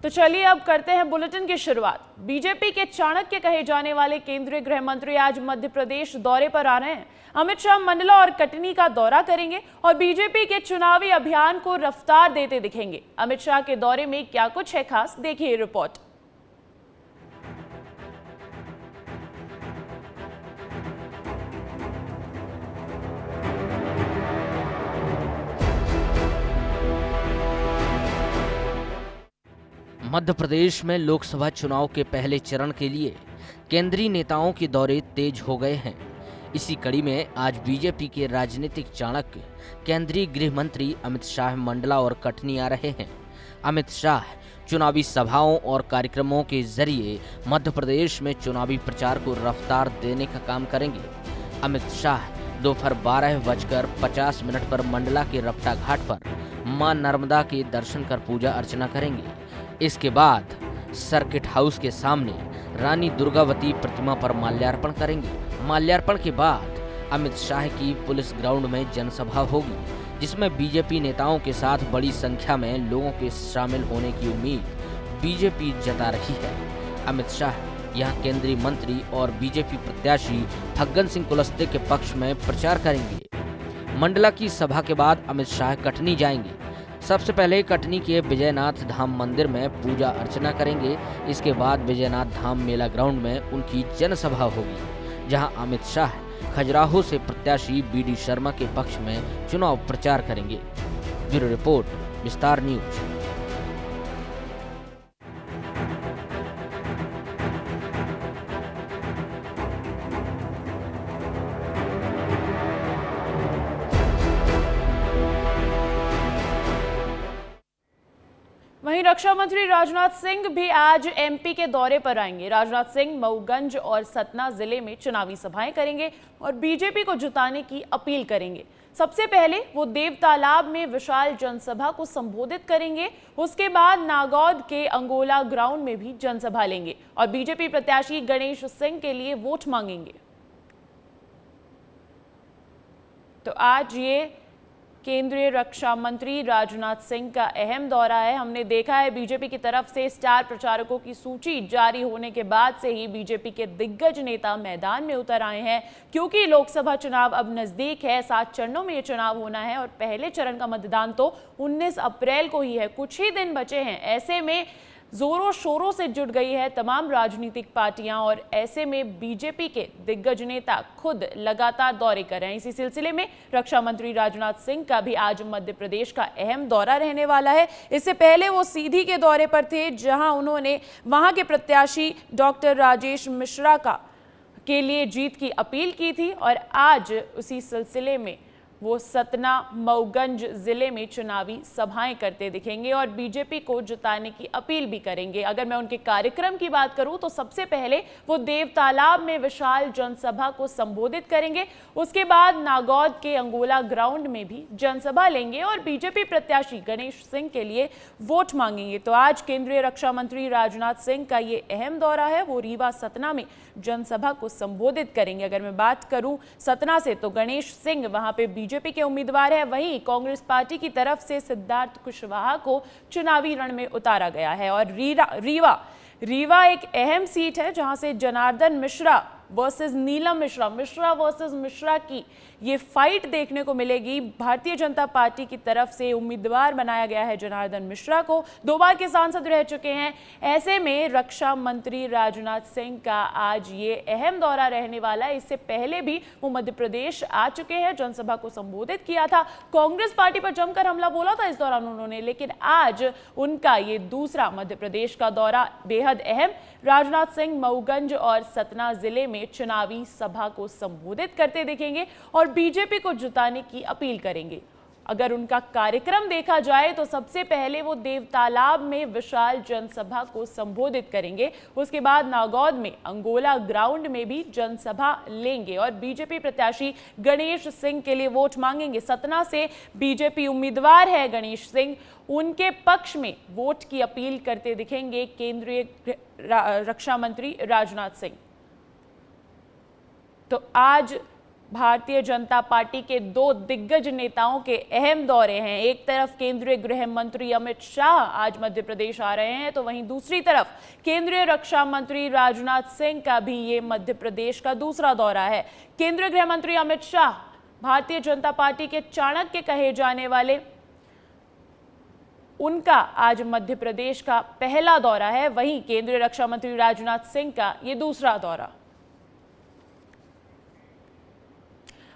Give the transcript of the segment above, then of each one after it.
तो चलिए अब करते हैं बुलेटिन की शुरुआत। बीजेपी के चाणक्य कहे जाने वाले केंद्रीय गृह मंत्री आज मध्य प्रदेश दौरे पर आ रहे हैं। अमित शाह मंडला और कटनी का दौरा करेंगे और बीजेपी के चुनावी अभियान को रफ्तार देते दिखेंगे। अमित शाह के दौरे में क्या कुछ है खास, देखिए रिपोर्ट। मध्य प्रदेश में लोकसभा चुनाव के पहले चरण के लिए केंद्रीय नेताओं के दौरे तेज हो गए हैं। इसी कड़ी में आज बीजेपी के राजनीतिक चाणक्य केंद्रीय गृह मंत्री अमित शाह मंडला और कटनी आ रहे हैं। अमित शाह चुनावी सभाओं और कार्यक्रमों के जरिए मध्य प्रदेश में चुनावी प्रचार को रफ्तार देने का काम करेंगे। अमित शाह दोपहर 12:50 पर मंडला के रपटा घाट पर मां नर्मदा के दर्शन कर पूजा अर्चना करेंगे। इसके बाद सर्किट हाउस के सामने रानी दुर्गावती प्रतिमा पर माल्यार्पण करेंगे। माल्यार्पण के बाद अमित शाह की पुलिस ग्राउंड में जनसभा होगी, जिसमें बीजेपी नेताओं के साथ बड़ी संख्या में लोगों के शामिल होने की उम्मीद बीजेपी जता रही है। अमित शाह यहां केंद्रीय मंत्री और बीजेपी प्रत्याशी फग्गन सिंह कुलस्ते के पक्ष में प्रचार करेंगे। मंडला की सभा के बाद अमित शाह कटनी जाएंगे। सबसे पहले कटनी के विजयनाथ धाम मंदिर में पूजा अर्चना करेंगे। इसके बाद विजयनाथ धाम मेला ग्राउंड में उनकी जनसभा होगी, जहां अमित शाह खजुराहो से प्रत्याशी बीडी शर्मा के पक्ष में चुनाव प्रचार करेंगे। ब्यूरो रिपोर्ट, विस्तार न्यूज। वहीं रक्षा मंत्री राजनाथ सिंह भी आज एमपी के दौरे पर आएंगे। राजनाथ सिंह मऊगंज और सतना जिले में चुनावी सभाएं करेंगे और बीजेपी को जिताने की अपील करेंगे। सबसे पहले वो देव तालाब में विशाल जनसभा को संबोधित करेंगे। उसके बाद नागौद के अंगोला ग्राउंड में भी जनसभा लेंगे और बीजेपी प्रत्याशी गणेश सिंह के लिए वोट मांगेंगे। तो आज ये केंद्रीय रक्षा मंत्री राजनाथ सिंह का अहम दौरा है। हमने देखा है बीजेपी की तरफ से स्टार प्रचारकों की सूची जारी होने के बाद से ही बीजेपी के दिग्गज नेता मैदान में उतर आए हैं, क्योंकि लोकसभा चुनाव अब नजदीक है। 7 चरणों में ये चुनाव होना है और पहले चरण का मतदान तो 19 अप्रैल को ही है। कुछ ही दिन बचे हैं। ऐसे में जोरों शोरों से जुट गई है तमाम राजनीतिक पार्टियां और ऐसे में बीजेपी के दिग्गज नेता खुद लगातार दौरे कर रहे हैं। इसी सिलसिले में रक्षा मंत्री राजनाथ सिंह का भी आज मध्य प्रदेश का अहम दौरा रहने वाला है। इससे पहले वो सीधी के दौरे पर थे, जहां उन्होंने वहां के प्रत्याशी डॉक्टर राजेश मिश्रा के लिए जीत की अपील की थी और आज उसी सिलसिले में वो सतना मऊगंज जिले में चुनावी सभाएं करते दिखेंगे और बीजेपी को जिताने की अपील भी करेंगे। अगर मैं उनके कार्यक्रम की बात करूं तो सबसे पहले वो देव तालाब में विशाल जनसभा को संबोधित करेंगे। उसके बाद नागौद के अंगोला ग्राउंड में भी जनसभा लेंगे और बीजेपी प्रत्याशी गणेश सिंह के लिए वोट मांगेंगे। तो आज केंद्रीय रक्षा मंत्री राजनाथ सिंह का ये अहम दौरा है। वो रीवा सतना में जनसभा को संबोधित करेंगे। अगर मैं बात करूं सतना से तो गणेश सिंह वहां पे बीजेपी के उम्मीदवार है। वहीं कांग्रेस पार्टी की तरफ से सिद्धार्थ कुशवाहा को चुनावी रण में उतारा गया है और रीवा एक अहम सीट है, जहां से जनार्दन मिश्रा वर्सेस नीलम मिश्रा वर्सेस मिश्रा की ये फाइट देखने को मिलेगी। भारतीय जनता पार्टी की तरफ से उम्मीदवार बनाया गया है जनार्दन मिश्रा को। 2 बार के सांसद रह चुके हैं। ऐसे में रक्षा मंत्री राजनाथ सिंह का आज ये अहम दौरा रहने वाला है। इससे पहले भी वो मध्य प्रदेश आ चुके हैं, जनसभा को संबोधित किया था। कांग्रेस पार्टी पर जमकर हमला बोला था इस दौरान उन्होंने, लेकिन आज उनका ये दूसरा मध्य प्रदेश का दौरा बेहद अहम। राजनाथ सिंह मऊगंज और सतना जिले में चुनावी सभा को संबोधित करते दिखेंगे और बीजेपी को जिताने की अपील करेंगे। अगर उनका कार्यक्रम देखा जाए तो सबसे पहले वो देव तालाब में विशाल जनसभा को संबोधित करेंगे। उसके बाद नागौद में अंगोला ग्राउंड में भी जनसभा लेंगे और बीजेपी प्रत्याशी गणेश सिंह के लिए वोट मांगेंगे। सतना से बीजेपी उम्मीदवार है गणेश सिंह, उनके पक्ष में वोट की अपील करते दिखेंगे केंद्रीय रक्षा मंत्री राजनाथ सिंह। तो आज भारतीय जनता पार्टी के दो दिग्गज नेताओं के अहम दौरे हैं। एक तरफ केंद्रीय गृह मंत्री अमित शाह आज मध्य प्रदेश आ रहे हैं, तो वहीं दूसरी तरफ केंद्रीय रक्षा मंत्री राजनाथ सिंह का भी ये मध्य प्रदेश का दूसरा दौरा है। केंद्रीय गृह मंत्री अमित शाह भारतीय जनता पार्टी के चाणक्य कहे जाने वाले, उनका आज मध्य प्रदेश का पहला दौरा है। वहीं केंद्रीय रक्षा मंत्री राजनाथ सिंह का ये दूसरा दौरा।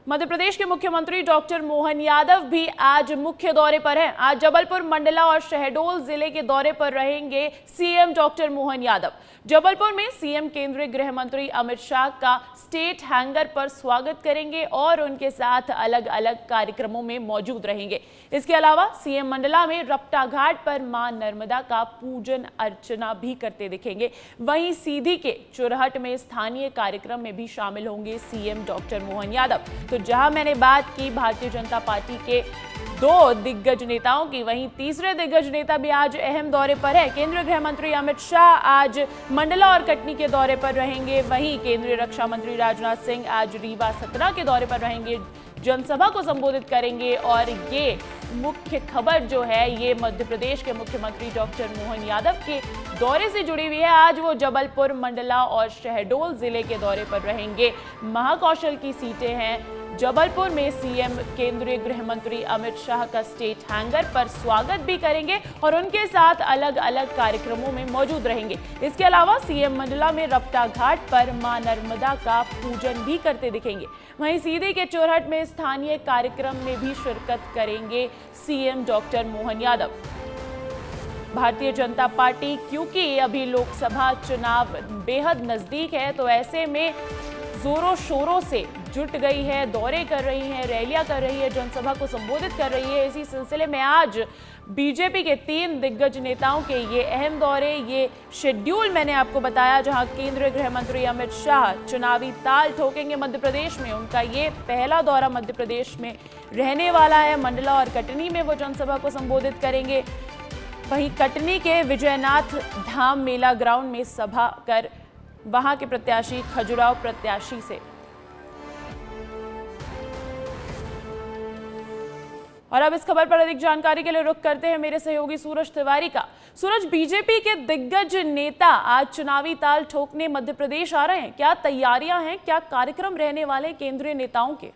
मध्य प्रदेश के मुख्यमंत्री डॉक्टर मोहन यादव भी आज मुख्य दौरे पर हैं। आज जबलपुर, मंडला और शहडोल जिले के दौरे पर रहेंगे सीएम डॉक्टर मोहन यादव। जबलपुर में सीएम केंद्रीय गृह मंत्री अमित शाह का स्टेट हैंगर पर स्वागत करेंगे और उनके साथ अलग अलग कार्यक्रमों में मौजूद रहेंगे। इसके अलावा सीएम मंडला में रपटा घाट पर मां नर्मदा का पूजन अर्चना भी करते दिखेंगे। वहीं सीधी के चुरहट में स्थानीय कार्यक्रम में भी शामिल होंगे सीएम डॉक्टर मोहन यादव। तो जहां मैंने बात की भारतीय जनता पार्टी के दो दिग्गज नेताओं की, वहीं तीसरे दिग्गज नेता भी आज अहम दौरे पर है। केंद्रीय गृह मंत्री अमित शाह आज मंडला और कटनी के दौरे पर रहेंगे। वहीं केंद्रीय रक्षा मंत्री राजनाथ सिंह आज रीवा, सतना के दौरे पर रहेंगे, जनसभा को संबोधित करेंगे। और ये मुख्य खबर जो है ये मध्य प्रदेश के मुख्यमंत्री डॉक्टर मोहन यादव के दौरे से जुड़ी हुई है। आज वो जबलपुर, मंडला और शहडोल जिले के दौरे पर रहेंगे। महाकौशल की सीटें हैं। जबलपुर में सीएम केंद्रीय गृह मंत्री अमित शाह का स्टेट हैंगर पर स्वागत भी करेंगे और उनके साथ अलग अलग कार्यक्रमों में मौजूद रहेंगे। इसके अलावा सीएम मंडला में रपटा घाट पर मां नर्मदा का पूजन भी करते दिखेंगे। वहीं सीधी के चोरहट में स्थानीय कार्यक्रम में भी शिरकत करेंगे CM doctor Mohan Yadav. Bharatiya Janata party क्योंकि अभी लोकसभा चुनाव बेहद नजदीक है, तो ऐसे में जोरों शोरों से जुट गई है, दौरे कर रही है, रैलियां कर रही है, जनसभा को संबोधित कर रही है। इसी सिलसिले में आज बीजेपी के 3 दिग्गज नेताओं के ये अहम दौरे, ये शेड्यूल मैंने आपको बताया, जहां केंद्रीय गृह मंत्री अमित शाह चुनावी ताल ठोकेंगे मध्य प्रदेश में। उनका ये पहला दौरा मध्य प्रदेश में रहने वाला है। मंडला और कटनी में वो जनसभा को संबोधित करेंगे। वहीं कटनी के विजयनाथ धाम मेला ग्राउंड में सभा कर वहां के प्रत्याशी खजुराहो प्रत्याशी से। और अब इस खबर पर अधिक जानकारी के लिए रुख करते हैं मेरे सहयोगी सूरज तिवारी का। सूरज, बीजेपी के दिग्गज नेता आज चुनावी ताल ठोकने मध्य प्रदेश आ रहे हैं, क्या तैयारियां हैं, क्या कार्यक्रम रहने वाले केंद्रीय नेताओं के?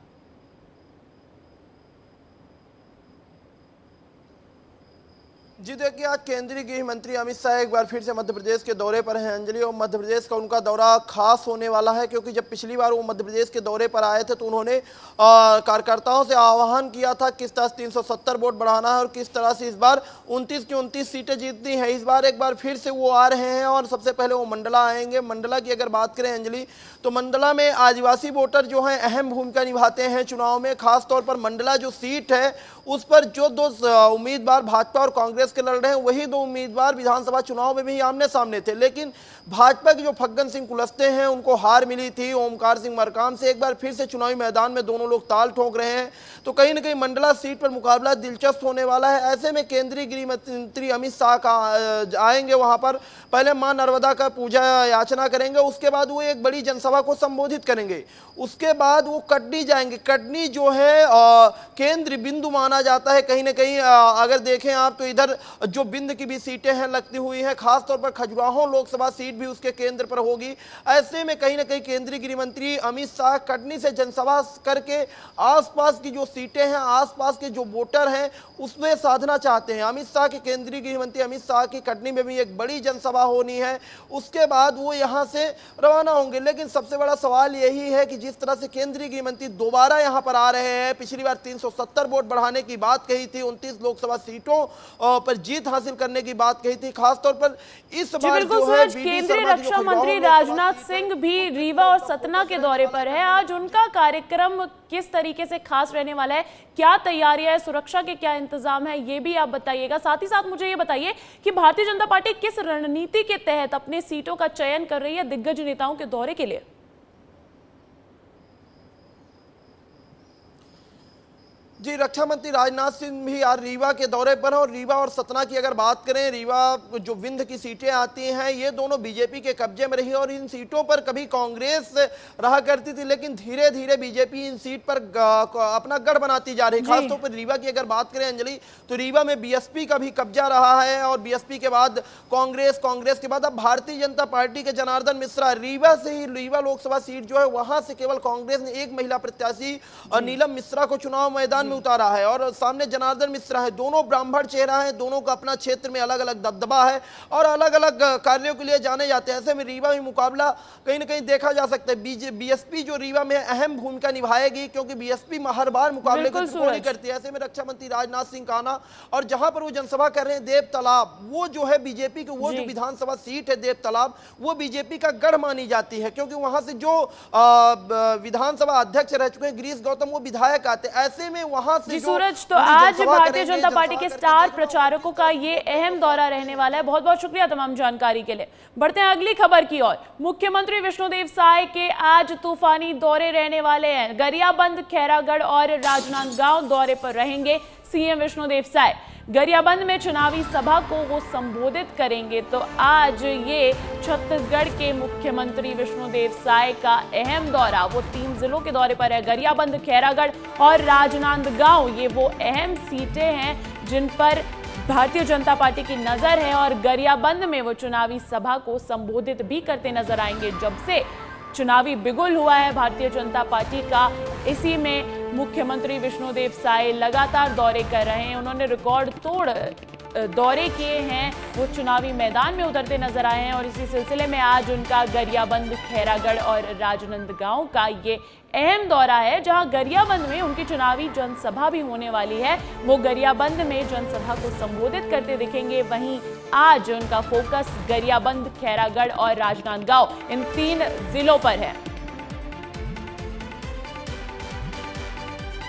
जी देखिए, आज केंद्रीय गृह मंत्री अमित शाह एक बार फिर से मध्य प्रदेश के दौरे पर हैं अंजलि। और मध्य प्रदेश का उनका दौरा खास होने वाला है, क्योंकि जब पिछली बार वो मध्य प्रदेश के दौरे पर आए थे तो उन्होंने कार्यकर्ताओं से आह्वान किया था किस तरह से 370 वोट बढ़ाना है और किस तरह से इस बार 29 की 29 सीटें जीतनी है। इस बार एक बार फिर से वो आ रहे हैं और सबसे पहले वो मंडला आएंगे। मंडला की अगर बात करें अंजलि, तो मंडला में आदिवासी वोटर जो हैं अहम भूमिका निभाते हैं चुनाव में। खासतौर पर मंडला जो सीट है उस पर जो 2 उम्मीदवार भाजपा और कांग्रेस के लड़ रहे हैं, वही 2 उम्मीदवार विधानसभा चुनाव में भी आमने सामने थे। लेकिन भाजपा के जो फग्गन सिंह कुलस्ते हैं उनको हार मिली थी। ओमकार सिंह मरकाम से एक बार फिर से चुनावी मैदान में दोनों लोग ताल ठोक रहे हैं, तो कहीं ना कहीं मंडला सीट पर मुकाबला दिलचस्प होने वाला है। ऐसे में केंद्रीय गृह मंत्री अमित शाह का आएंगे वहां पर, पहले मां नर्मदा का पूजा याचना करेंगे, उसके बाद वो एक बड़ी जनसभा को संबोधित करेंगे। उसके बाद वो कटनी जाएंगे। कटनी जो है केंद्र बिंदु माना जाता है कहीं ना कहीं। अगर देखें आप तो इधर जो बिंद की भी सीटें हैं लगती हुई हैं, खासतौर पर खजुराहो लोकसभा सीट भी उसके केंद्र पर होगी। ऐसे में कहीं ना कहीं केंद्रीय गृह मंत्री अमित शाह कटनी से जनसभा करके आसपास की जो सीटें हैं, आसपास के जो वोटर हैं उसमें साधना चाहते हैं। अमित शाह के केंद्रीय गृह मंत्री अमित शाह की कटनी में भी एक बड़ी जनसभा होनी है, उसके बाद वो यहाँ से रवाना होंगे। लेकिन सबसे बड़ा सवाल यही है कि जिस तरह से केंद्रीय गृह मंत्री दोबारा यहाँ पर आ रहे हैं, पिछली बार 370 वोट बढ़ाने की बात कही थी, 29 लोकसभा सीटों पर जीत हासिल करने की बात कही थी। खासतौर पर इस बार जो है केंद्रीय रक्षा मंत्री राजनाथ सिंह भी रीवा और सतना के दौरे पर है। आज उनका कार्यक्रम किस तरीके से खास रहने वाला है, क्या तैयारियां है, सुरक्षा के क्या इंतजाम है, ये भी आप बताइएगा। साथ ही साथ मुझे ये बताइए कि भारतीय जनता पार्टी किस रणनीति के तहत अपने सीटों का चयन कर रही है दिग्गज नेताओं के दौरे के लिए? जी, रक्षा मंत्री राजनाथ सिंह भी आज रीवा के दौरे पर हैं और रीवा और सतना की अगर बात करें, रीवा जो विंध्य की सीटें आती हैं ये दोनों बीजेपी के कब्जे में रही और इन सीटों पर कभी कांग्रेस रहा करती थी, लेकिन धीरे धीरे बीजेपी इन सीट पर अपना गढ़ बनाती जा रही है। खासतौर पर रीवा की अगर बात करें अंजलि, तो रीवा में बीएसपी का भी कब्जा रहा है और बीएसपी के बाद कांग्रेस, कांग्रेस के बाद अब भारतीय जनता पार्टी के जनार्दन मिश्रा। रीवा से ही रीवा लोकसभा सीट जो है वहां से केवल कांग्रेस ने एक महिला प्रत्याशी नीलम मिश्रा को चुनाव मैदान में उतारा है और सामने जनार्दन मिश्रा है। दोनों ब्राह्मण चेहरा है, दोनों का अपना क्षेत्र में अलग अलग दबदबा है और अलग अलग कार्यों के लिए जाने जाते हैं। ऐसे में रीवा में मुकाबला कहीं ना कहीं देखा जा सकता है। बीएसपी जो रीवा में अहम भूमिका निभाएगी क्योंकि बीएसपी हर बार मुकाबले को त्रिकोणीय करती है। ऐसे में रक्षा मंत्री राजनाथ सिंह का आना और जहां पर वो जनसभा कर रहे हैं देव तालाब, वो जो है बीजेपी की वो जो विधानसभा सीट है देव तालाब, वो बीजेपी का गढ़ मानी जाती है क्योंकि वहां से जो विधानसभा अध्यक्ष रह चुके हैं गिरीश गौतम, वो विधायक आते हैं। ऐसे में वहां से सूरज, तो आज भारतीय जनता पार्टी के स्टार प्रचारकों का ये अहम दौरा रहने वाला है। बहुत बहुत शुक्रिया तमाम जानकारी के लिए। बढ़ते हैं अगली खबर की ओर। मुख्यमंत्री विष्णुदेव साय के आज तूफानी दौरे रहने वाले हैं। गरियाबंद, खैरागढ़ और राजनांदगांव दौरे पर रहेंगे सीएम विष्णुदेव साय। गरियाबंद में चुनावी सभा को वो संबोधित करेंगे। तो आज ये छत्तीसगढ़ के मुख्यमंत्री विष्णुदेव साय का अहम दौरा, वो 3 जिलों के दौरे पर है। गरियाबंद, खैरागढ़ और राजनांदगांव, ये वो अहम सीटें हैं जिन पर भारतीय जनता पार्टी की नजर है और गरियाबंद में वो चुनावी सभा को संबोधित भी करते नजर आएंगे। जब से चुनावी बिगुल हुआ है भारतीय जनता पार्टी का, इसी में मुख्यमंत्री विष्णुदेव साय लगातार दौरे कर रहे हैं। उन्होंने रिकॉर्ड तोड़ दौरे किए हैं, वो चुनावी मैदान में उतरते नजर आए हैं और इसी सिलसिले में आज उनका गरियाबंद, खैरागढ़ और राजनांदगांव का ये अहम दौरा है, जहां गरियाबंद में उनकी चुनावी जनसभा भी होने वाली है। वो गरियाबंद में जनसभा को संबोधित करते दिखेंगे। वहीं आज उनका फोकस गरियाबंद, खैरागढ़ और राजनांदगांव, इन 3 जिलों पर है।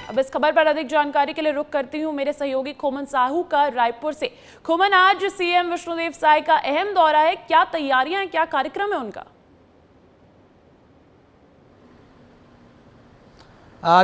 अब इस खबर पर अधिक जानकारी के लिए रुख करती हूं मेरे सहयोगी खोमन साहू का रायपुर से। खोमन, आज सीएम विष्णुदेव साय का अहम दौरा है, क्या तैयारियां हैं, क्या कार्यक्रम है उनका?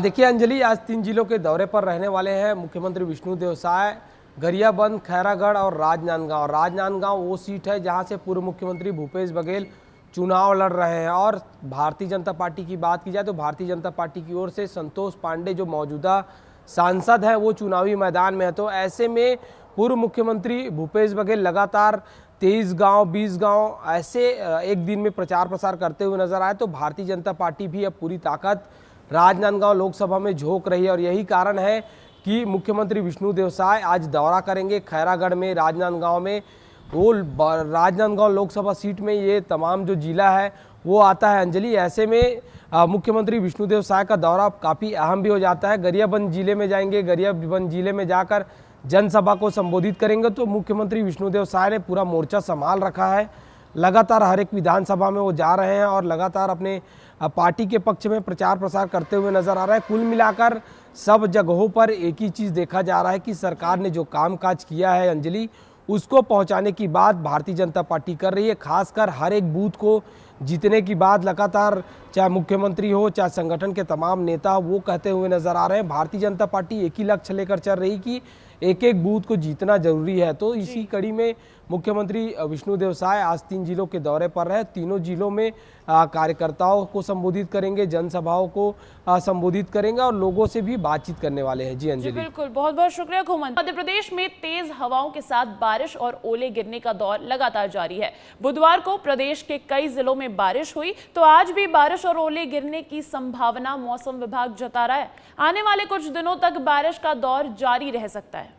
देखिए अंजलि, आज 3 जिलों के दौरे पर रहने वाले हैं मुख्यमंत्री विष्णुदेव साय। गरियाबंद, खैरागढ़ और राजनांदगांव। राजनांदगांव वो सीट है जहां से पूर्व मुख्यमंत्री भूपेश बघेल चुनाव लड़ रहे हैं और भारतीय जनता पार्टी की बात की जाए तो भारतीय जनता पार्टी की ओर से संतोष पांडे जो मौजूदा सांसद हैं वो चुनावी मैदान में है। तो ऐसे में पूर्व मुख्यमंत्री भूपेश बघेल लगातार 23 गांव, 20 गांव ऐसे एक दिन में प्रचार प्रसार करते हुए नजर आए। तो भारतीय जनता पार्टी भी अब पूरी ताकत राजनांदगांव लोकसभा में झोंक रही है और यही कारण है कि मुख्यमंत्री विष्णुदेव साय आज दौरा करेंगे खैरागढ़ में, राजनांदगांव में। वो राजनांदगांव लोकसभा सीट में ये तमाम जो जिला है वो आता है अंजलि। ऐसे में मुख्यमंत्री विष्णुदेव साय का दौरा काफ़ी अहम भी हो जाता है। गरियाबंद जिले में जाएंगे, गरियाबंद जिले में जाकर जनसभा को संबोधित करेंगे। तो मुख्यमंत्री विष्णुदेव साय ने पूरा मोर्चा संभाल रखा है, लगातार हर एक विधानसभा में वो जा रहे हैं और लगातार अपने पार्टी के पक्ष में प्रचार प्रसार करते हुए नजर आ रहा है। कुल मिलाकर सब जगहों पर एक ही चीज़ देखा जा रहा है कि सरकार ने जो कामकाज किया है अंजलि, उसको पहुंचाने की बात भारतीय जनता पार्टी कर रही है। खासकर हर एक बूथ को जीतने की बात लगातार चाहे मुख्यमंत्री हो चाहे संगठन के तमाम नेता वो कहते हुए नजर आ रहे हैं। भारतीय जनता पार्टी एक ही लक्ष्य लेकर चल रही कि एक एक बूथ को जीतना जरूरी है। तो इसी कड़ी में मुख्यमंत्री विष्णुदेव साय आज 3 जिलों के दौरे पर रहे। तीनों जिलों में कार्यकर्ताओं को संबोधित करेंगे, जनसभाओं को संबोधित करेंगे और लोगों से भी बातचीत करने वाले हैं। जी अंजलि, बिल्कुल, बहुत बहुत शुक्रिया खोमन। मध्य प्रदेश में तेज हवाओं के साथ बारिश और ओले गिरने का दौर लगातार जारी है। बुधवार को प्रदेश के कई जिलों में बारिश हुई, तो आज भी बारिश और ओले गिरने की संभावना मौसम विभाग जता रहा है। आने वाले कुछ दिनों तक बारिश का दौर जारी रह सकता है।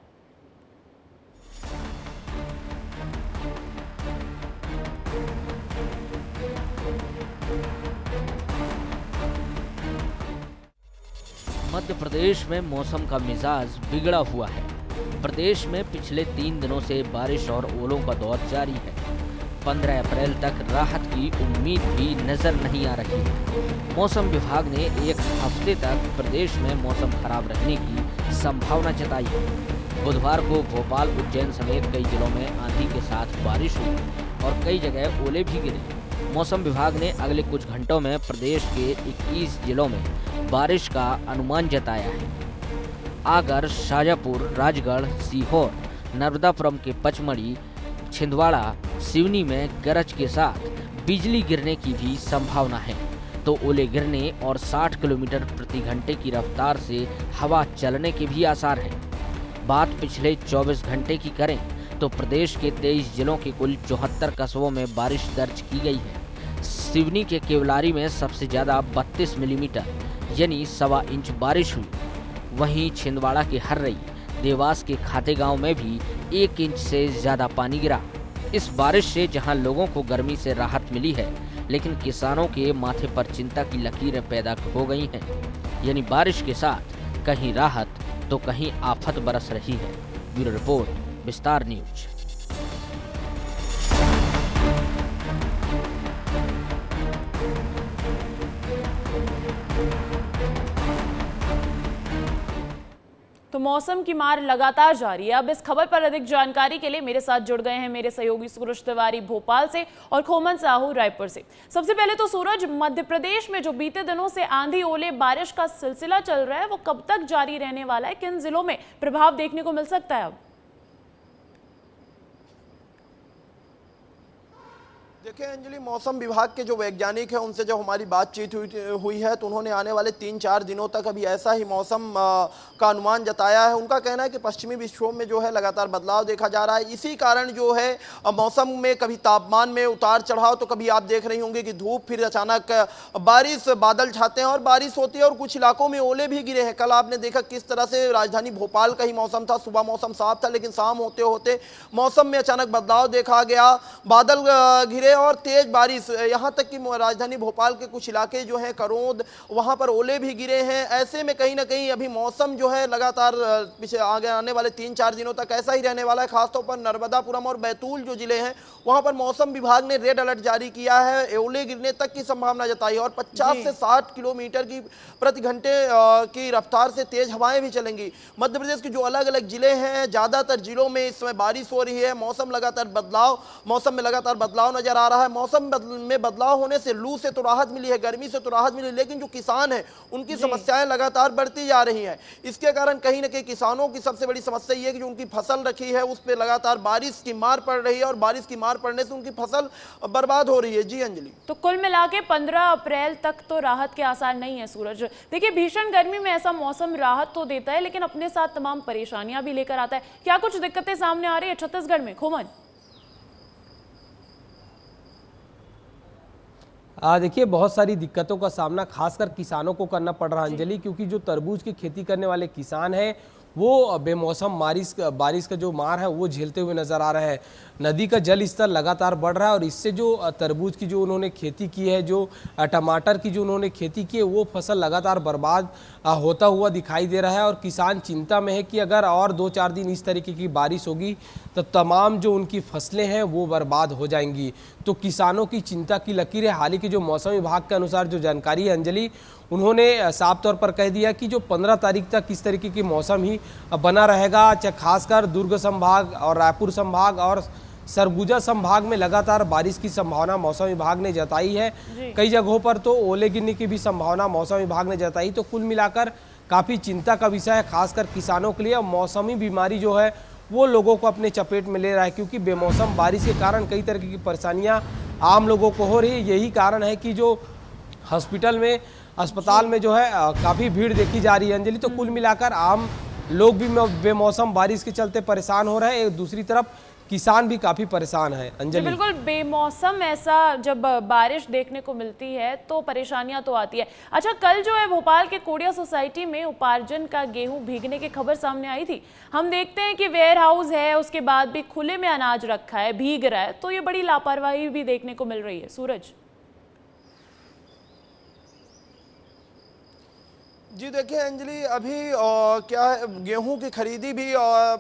मध्य प्रदेश में मौसम का मिजाज बिगड़ा हुआ है। प्रदेश में पिछले 3 दिनों से बारिश और ओलों का दौर जारी है। 15 अप्रैल तक राहत की उम्मीद भी नजर नहीं आ रही है। मौसम विभाग ने 1 हफ्ते तक प्रदेश में मौसम खराब रहने की संभावना जताई है। बुधवार को भोपाल, उज्जैन समेत कई जिलों में आंधी के साथ बारिश हुई और कई जगह ओले भी गिरे। मौसम विभाग ने अगले कुछ घंटों में प्रदेश के 21 जिलों में बारिश का अनुमान जताया है। आगर, शाजापुर, राजगढ़, सीहोर, नर्मदापुरम के पचमढ़ी, छिंदवाड़ा, सिवनी में गरज के साथ बिजली गिरने की भी संभावना है, तो ओले गिरने और 60 किलोमीटर प्रति घंटे की रफ्तार से हवा चलने के भी आसार हैं। बात पिछले 24 घंटे की करें तो प्रदेश के 23 जिलों के कुल 74 कस्बों में बारिश दर्ज की गई है। सिवनी के केवलारी में सबसे ज़्यादा 32 मिलीमीटर यानी 1.25 इंच बारिश हुई। वहीं छिंदवाड़ा के हर्रई, देवास के खातेगांव में भी 1 इंच से ज़्यादा पानी गिरा। इस बारिश से जहां लोगों को गर्मी से राहत मिली है, लेकिन किसानों के माथे पर चिंता की लकीरें पैदा हो गई हैं। यानी बारिश के साथ कहीं राहत तो कहीं आफत बरस रही है। ब्यूरो रिपोर्ट, विस्तार न्यूज। तो मौसम की मार लगातार जारी है। अब इस खबर पर अधिक जानकारी के लिए मेरे साथ जुड़ गए हैं मेरे सहयोगी सूरज तिवारी भोपाल से और खोमन साहू रायपुर से। सबसे पहले तो सूरज, मध्य प्रदेश में जो बीते दिनों से आंधी, ओले, बारिश का सिलसिला चल रहा है, वो कब तक जारी रहने वाला है? किन जिलों में प्रभाव देखने को मिल सकता है अब? देखिए अंजलि, मौसम विभाग के जो वैज्ञानिक हैं उनसे जब हमारी बातचीत हुई है तो उन्होंने आने वाले 3-4 दिनों तक अभी ऐसा ही मौसम का अनुमान जताया है। उनका कहना है कि पश्चिमी विक्षोभ में जो है लगातार बदलाव देखा जा रहा है। इसी कारण जो है मौसम में कभी तापमान में उतार चढ़ाव, तो कभी आप देख रही होंगे कि धूप, फिर अचानक बारिश, बादल छाते हैं और बारिश होती है और कुछ इलाकों में ओले भी गिरे हैं। कल आपने देखा किस तरह से राजधानी भोपाल का ही मौसम था, सुबह मौसम साफ था लेकिन शाम होते होते मौसम में अचानक बदलाव देखा गया, बादल घिरे और तेज बारिश। यहां तक कि राजधानी भोपाल के कुछ इलाके जो हैं, करोंद, वहां पर ओले भी गिरे हैं। ऐसे में कहीं ना कहीं अभी मौसम जो है लगातार पीछे आगे आने वाले 3-4 दिनों तक ऐसा ही रहने वाला है। खासतौर पर नर्मदापुरम और बैतूल जो जिले हैं वहां पर मौसम विभाग ने रेड अलर्ट जारी किया है। ओले गिरने तक की संभावना जताई और 50 से 60 किलोमीटर की प्रति घंटे की रफ्तार से तेज हवाएं भी चलेंगी। मध्य प्रदेश के जो अलग अलग जिले हैं, ज्यादातर जिलों में इस समय बारिश हो रही है। मौसम में लगातार बदलाव नजर आ रहा है। मौसम में बदलाव होने से लू से तो राहत मिली है, गर्मी से तो राहत मिली, लेकिन जो किसान हैं उनकी समस्याएं लगातार बढ़ती जा रही हैं। इसके कारण कहीं ना कहीं किसानों की सबसे बड़ी समस्या ये है कि जो उनकी फसल रखी है उस पर लगातार बारिश की मार पड़ रही है और बारिश की मार पड़ने से उनकी फसल बर्बाद हो रही है। जी अंजलि, तो कुल मिला के 15 अप्रैल तक तो राहत के आसार नहीं है सूरज। देखिए, भीषण गर्मी में ऐसा मौसम राहत तो देता है लेकिन अपने साथ तमाम परेशानियां भी लेकर आता है। क्या कुछ दिक्कतें सामने आ रही है छत्तीसगढ़ में? खोमन, देखिए, बहुत सारी दिक्कतों का सामना खासकर किसानों को करना पड़ रहा है अंजलि, क्योंकि जो तरबूज की खेती करने वाले किसान हैं वो बेमौसम बारिश का जो मार है वो झेलते हुए नजर आ रहे हैं। नदी का जल स्तर लगातार बढ़ रहा है और इससे जो तरबूज की जो उन्होंने खेती की है, जो टमाटर की जो उन्होंने खेती की है, वो फसल लगातार बर्बाद होता हुआ दिखाई दे रहा है। और किसान चिंता में है कि अगर और 2-4 दिन इस तरीके की बारिश होगी तो तमाम जो उनकी फसलें हैं वो बर्बाद हो जाएंगी। तो किसानों की चिंता की लकीर है। हाल ही के जो मौसम विभाग के अनुसार जो जानकारी है अंजलि, उन्होंने साफ तौर पर कह दिया कि जो 15 तारीख तक इस तरीके की मौसम ही बना रहेगा। खासकर दुर्ग संभाग और रायपुर संभाग और सरगुजा संभाग में लगातार बारिश की संभावना मौसम विभाग ने जताई है। कई जगहों पर तो ओले गिरने की भी संभावना मौसम विभाग ने जताई। तो कुल मिलाकर काफ़ी चिंता का विषय है, खासकर किसानों के लिए। मौसमी बीमारी जो है वो लोगों को अपने चपेट में ले रहा है, क्योंकि बेमौसम बारिश के कारण कई तरह की परेशानियाँ आम लोगों को हो रही है। यही कारण है कि जो अस्पताल में जो है काफ़ी भीड़ देखी जा रही है अंजलि। तो कुल मिलाकर आम लोग भी बेमौसम बारिश के चलते परेशान हो रहे हैं, दूसरी तरफ किसान भी काफ़ी परेशान है अंजलि। बिल्कुल, बेमौसम ऐसा जब बारिश देखने को मिलती है तो परेशानियां तो आती है। अच्छा, कल जो है भोपाल के कोडिया सोसाइटी में उपार्जन का गेहूं भीगने की खबर सामने आई थी। हम देखते हैं कि वेयर हाउस है, उसके बाद भी खुले में अनाज रखा है, भीग रहा है, तो ये बड़ी लापरवाही भी देखने को मिल रही है। सूरज, जी देखिए अंजलि, अभी क्या है, गेहूं की खरीदी भी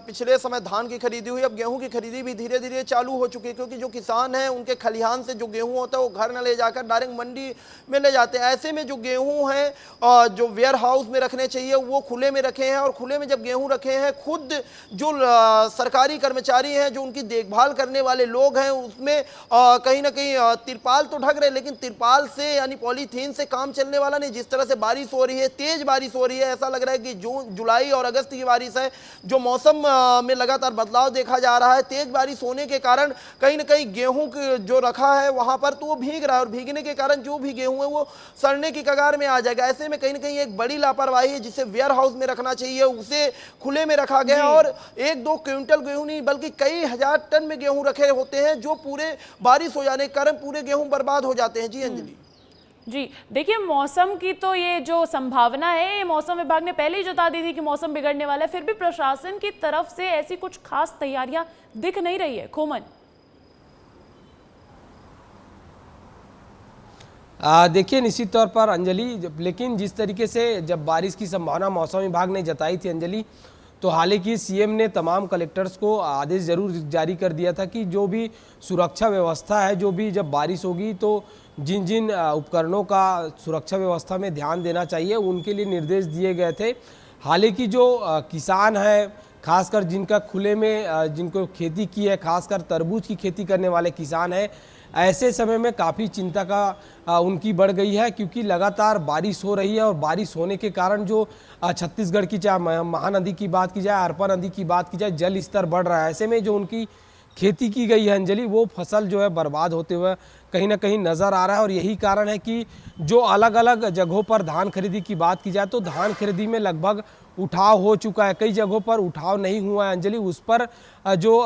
पिछले समय धान की खरीदी हुई, अब गेहूं की खरीदी भी धीरे धीरे चालू हो चुकी है, क्योंकि जो किसान हैं उनके खलिहान से जो गेहूं होता है वो घर न ले जाकर डायरेक्ट मंडी में ले जाते हैं। ऐसे में जो गेहूं हैं जो वेयर हाउस में रखने चाहिए वो खुले में रखे हैं, और खुले में जब गेहूं रखे हैं, खुद जो सरकारी कर्मचारी हैं, जो उनकी देखभाल करने वाले लोग हैं, उसमें कहीं ना कहीं तिरपाल तो ढक रहे, लेकिन तिरपाल से यानी पॉलीथीन से काम चलने वाला नहीं। जिस तरह से बारिश हो रही है, तेज तेज बारिश हो रही है। ऐसा लग रहा है कि जून, जुलाई और अगस्त की बारिश है। जो मौसम में लगातार बदलाव देखा जा रहा है, तेज बारिश होने के कारण कहीं ना कहीं गेहूं जो रखा है वहां पर तो वो भीग रहा है, और भीगने के कारण जो भी गेहूं है वो सड़ने की कगार में आ जाएगा। ऐसे में कहीं ना कहीं एक बड़ी लापरवाही है, जिसे वेयर हाउस में रखना चाहिए उसे खुले में रखा गया, और 1-2 क्विंटल गेहूं नहीं बल्कि कई हजार टन में गेहूं रखे होते हैं, जो पूरे बारिश हो जाने के कारण पूरे गेहूं बर्बाद हो जाते हैं। जी अंजलि जी, देखिए मौसम की तो ये जो संभावना है, ये मौसम विभाग ने पहले ही जता दी थी कि मौसम बिगड़ने वाला है, फिर भी प्रशासन की तरफ से ऐसी कुछ खास तैयारियां दिख नहीं रही है। खोमन, देखिए निश्चित तौर पर अंजलि, लेकिन जिस तरीके से जब बारिश की संभावना मौसम विभाग ने जताई थी अंजलि, तो हालांकि सीएम ने तमाम कलेक्टर्स को आदेश जरूर जारी कर दिया था कि जो भी सुरक्षा व्यवस्था है, जो भी जब बारिश होगी तो जिन जिन उपकरणों का सुरक्षा व्यवस्था में ध्यान देना चाहिए उनके लिए निर्देश दिए गए थे। हालांकि जो किसान है, खासकर जिनका खुले में जिनको खेती की है, खासकर तरबूज की खेती करने वाले किसान हैं, ऐसे समय में काफ़ी चिंता का उनकी बढ़ गई है, क्योंकि लगातार बारिश हो रही है और बारिश होने के कारण जो छत्तीसगढ़ की चाहे महानदी की बात की जाए, अरपा नदी की बात की जाए, जल स्तर बढ़ रहा है। ऐसे में जो उनकी खेती की गई है अंजलि, वो फसल जो है बर्बाद होते हुए कहीं ना कहीं नज़र आ रहा है। और यही कारण है कि जो अलग अलग जगहों पर धान खरीदी की बात की जाए तो धान खरीदी में लगभग उठाव हो चुका है, कई जगहों पर उठाव नहीं हुआ है अंजलि। उस पर जो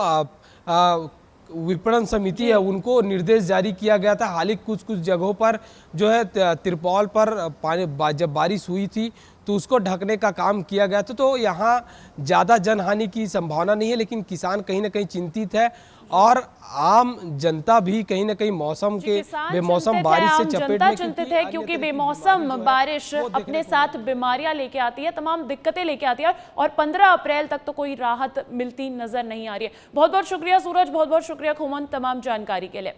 विपणन समिति है उनको निर्देश जारी किया गया था। हाल ही कुछ जगहों पर जो है तिरपाल पर पानी जब बारिश हुई थी तो उसको ढकने का काम किया गया था। तो यहाँ ज़्यादा जनहानि की संभावना नहीं है, लेकिन किसान कहीं ना कहीं चिंतित है और आम जनता भी कहीं ना कहीं मौसम के बेमौसम बारिश से चपेट में, चिंतित है क्योंकि बेमौसम बारिश अपने साथ बीमारियां लेके आती है, तमाम दिक्कतें लेके आती है, और 15 अप्रैल तक तो कोई राहत मिलती नजर नहीं आ रही है। बहुत बहुत शुक्रिया सूरज, बहुत बहुत शुक्रिया खोमन तमाम जानकारी के लिए।